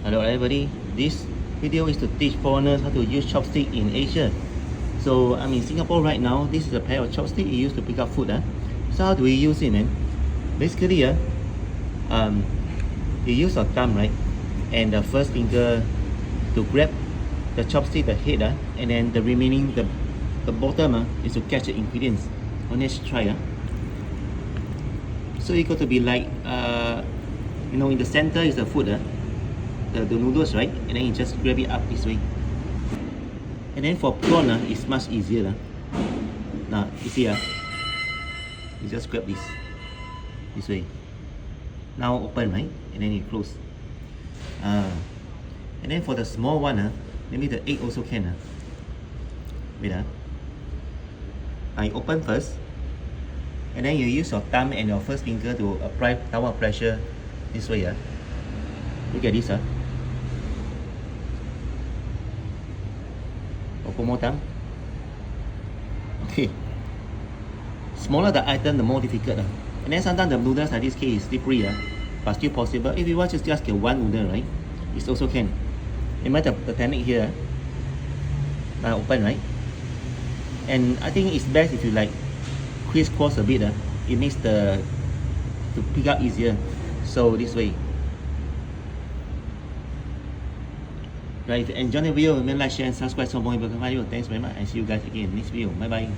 Hello everybody, this video is to teach foreigners how to use chopstick in Asia. So I'm in Singapore right now. This is a pair of chopsticks you use to pick up food. So how do we use it, man? Basically, you use your thumb, right? And the first finger to grab the chopstick, the head, and then the remaining, the bottom is to catch the ingredients. Let's try. So it's going to be like, in the center is the food. The noodles, right? And then you just grab it up this way. And then for prawn, it's much easier. Now, you see, you just grab this way. Now open, right? And then you close. And then for the small one, maybe the egg also can. Wait, I open first. And then you use your thumb and your first finger to apply downward pressure this way. Look at this. Open more thumb. Okay. Smaller the item, the more difficult. And then sometimes the noodles like this case is slippery, but still possible. If you want to just get one noodle, right? It also can. Remember the technique here. Now open, right? And I think it's best if you like crisscross a bit. It makes to pick up easier. So this way. Right, if you enjoyed the video, remember like, share and subscribe so more people can find you. Thanks very much and see you guys again in the next video. Bye bye.